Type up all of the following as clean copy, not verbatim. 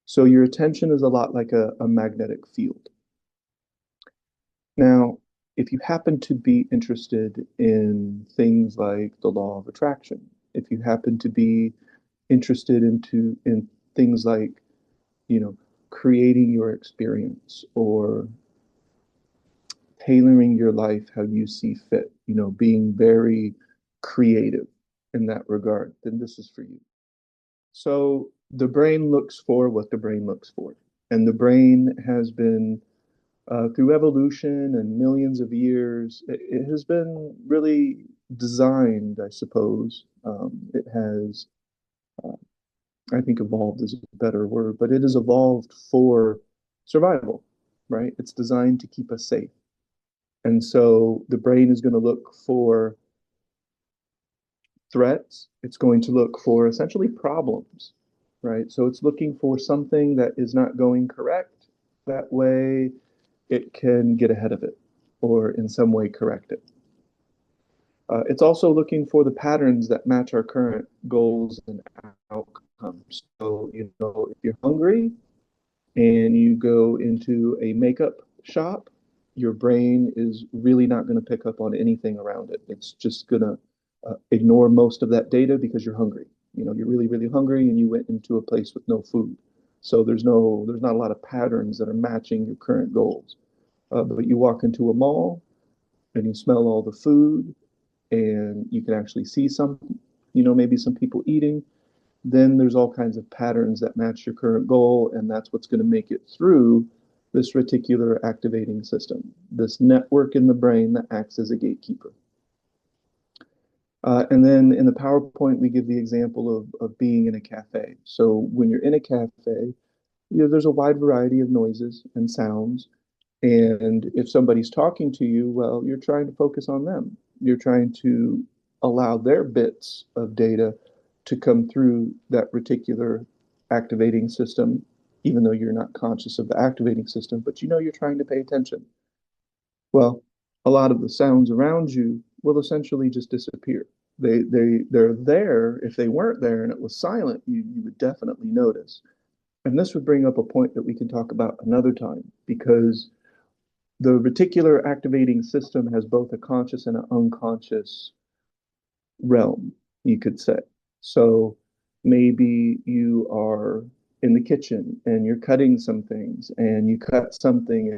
So your attention is a lot like a magnetic field. Now, if you happen to be interested in things like the law of attraction, if you happen to be interested in things like, you know, creating your experience or tailoring your life how you see fit, being very creative in that regard, then this is for you. So the brain looks for what the brain looks for. And the brain has been, through evolution and millions of years, it has been really designed, I suppose. It has, uh, I think evolved is a better word, but it has evolved for survival, right? It's designed to keep us safe. And so the brain is going to look for threats. It's going to look for essentially problems, right? So it's looking for something that is not going correct. That way it can get ahead of it or in some way correct it. It's also looking for the patterns that match our current goals and outcomes. So, if you're hungry and you go into a makeup shop, your brain is really not going to pick up on anything around it. It's just going to ignore most of that data because you're hungry. You're really, really hungry and you went into a place with no food. So there's not a lot of patterns that are matching your current goals. But you walk into a mall and you smell all the food and you can actually see maybe some people eating, then there's all kinds of patterns that match your current goal, and that's what's going to make it through this reticular activating system, this network in the brain that acts as a gatekeeper. And then in the PowerPoint, we give the example of being in a cafe. So when you're in a cafe, there's a wide variety of noises and sounds. And if somebody's talking to you, well, you're trying to focus on them. You're trying to allow their bits of data to come through that reticular activating system, even though you're not conscious of the activating system, but you're trying to pay attention. Well, a lot of the sounds around you will essentially just disappear. They're there. If they weren't there and it was silent, you would definitely notice. And this would bring up a point that we can talk about another time, because the reticular activating system has both a conscious and an unconscious realm, you could say. So maybe you are in the kitchen and you're cutting some things and you cut something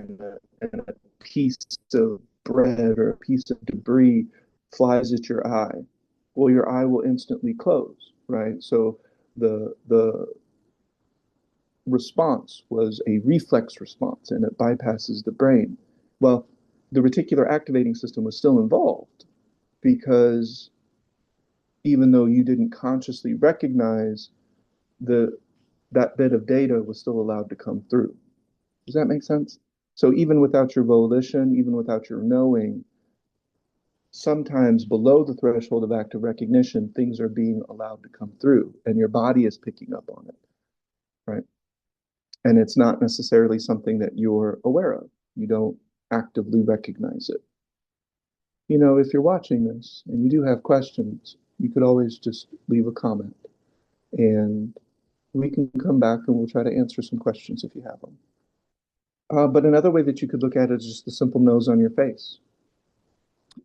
and a piece of bread or a piece of debris flies at your eye. Well, your eye will instantly close, right? So the response was a reflex response and it bypasses the brain. Well, the reticular activating system was still involved because even though you didn't consciously recognize the that bit of data was still allowed to come through. Does that make sense? So even without your volition, even without your knowing, sometimes below the threshold of active recognition, things are being allowed to come through and your body is picking up on it, right? And it's not necessarily something that you're aware of. You don't actively recognize it. If you're watching this and you do have questions, you could always just leave a comment and we can come back and we'll try to answer some questions if you have them. But another way that you could look at it is just the simple nose on your face.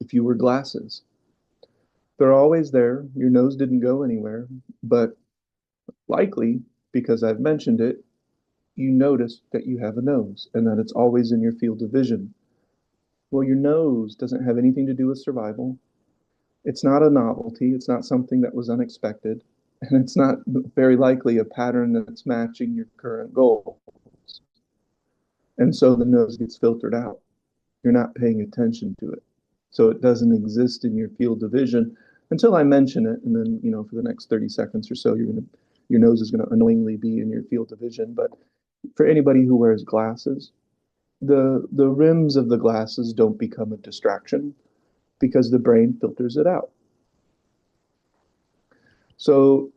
If you wear glasses, they're always there. Your nose didn't go anywhere, but likely, because I've mentioned it, you notice that you have a nose and that it's always in your field of vision. Well, your nose doesn't have anything to do with survival. It's not a novelty. It's not something that was unexpected. And it's not very likely a pattern that's matching your current goals. And so the nose gets filtered out. You're not paying attention to it. So it doesn't exist in your field of vision until I mention it. And then, for the next 30 seconds or so, your nose is going to annoyingly be in your field of vision. But for anybody who wears glasses, the rims of the glasses don't become a distraction because the brain filters it out. So,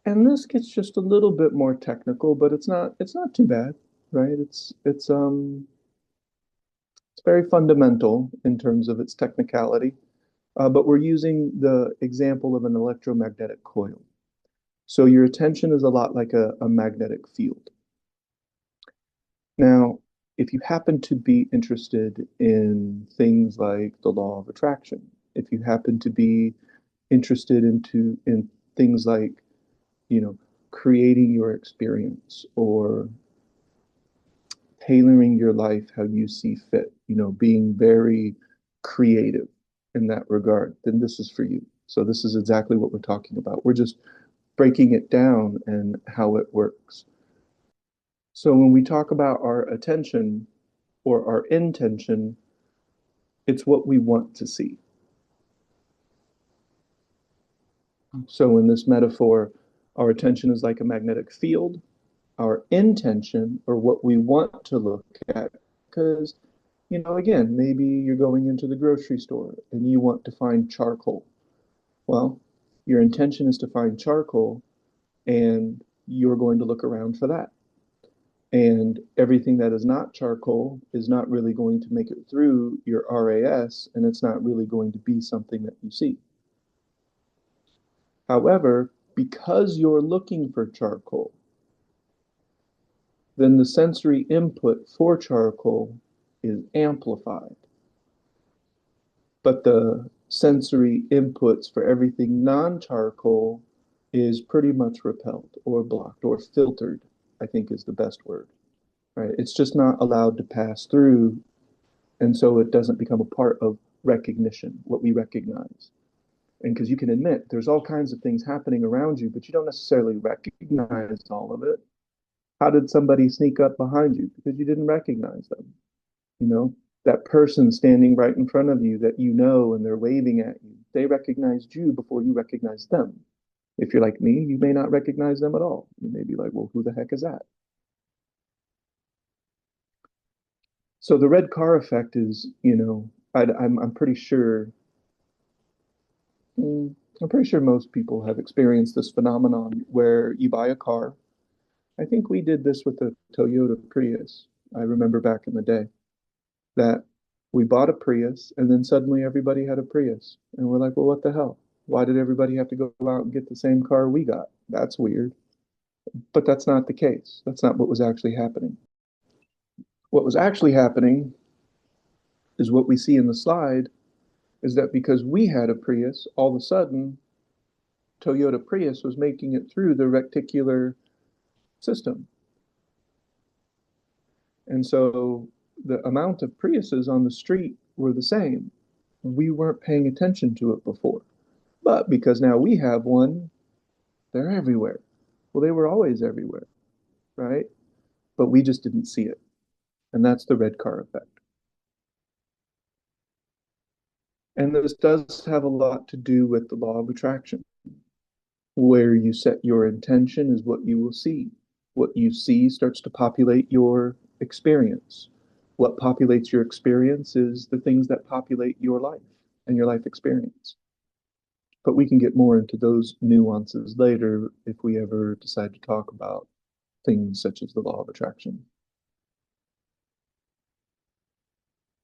and this gets just a little bit more technical, but it's not too bad, right? It's very fundamental in terms of its technicality. But we're using the example of an electromagnetic coil. So your attention is a lot like a magnetic field. Now, if you happen to be interested in things like the law of attraction, if you happen to be interested in things like, you know, creating your experience or tailoring your life how you see fit, being very creative in that regard, then this is for you. So this is exactly what we're talking about. We're just breaking it down and how it works. So when we talk about our attention or our intention, it's what we want to see. So in this metaphor, our attention is like a magnetic field. Our intention or what we want to look at, because, again, maybe you're going into the grocery store and you want to find charcoal. Well, your intention is to find charcoal and you're going to look around for that. And everything that is not charcoal is not really going to make it through your RAS, and it's not really going to be something that you see. However, because you're looking for charcoal, then the sensory input for charcoal is amplified. But the sensory inputs for everything non-charcoal is pretty much repelled or blocked or filtered, I think is the best word, right? It's just not allowed to pass through, and so it doesn't become a part of recognition, what we recognize. And because you can admit there's all kinds of things happening around you, but you don't necessarily recognize all of it. How did somebody sneak up behind you? Because you didn't recognize them. You know, that person standing right in front of you that you know and they're waving at you, they recognized you before you recognized them. If you're like me, you may not recognize them at all. You may be like, well, who the heck is that? So the red car effect is, I'm pretty sure, I'm pretty sure most people have experienced this phenomenon where you buy a car. I think we did this with the Toyota Prius. I remember back in the day that we bought a Prius and then suddenly everybody had a Prius. And we're like, well, what the hell? Why did everybody have to go out and get the same car we got? That's weird. But that's not the case. That's not what was actually happening. What was actually happening is what we see in the slide is that because we had a Prius, all of a sudden, Toyota Prius was making it through the reticular system. And so the amount of Priuses on the street were the same. We weren't paying attention to it before. But because now we have one, they're everywhere. Well, they were always everywhere, right? But we just didn't see it. And that's the red car effect. And this does have a lot to do with the law of attraction. Where you set your intention is what you will see. What you see starts to populate your experience. What populates your experience is the things that populate your life and your life experience. But we can get more into those nuances later if we ever decide to talk about things such as the law of attraction.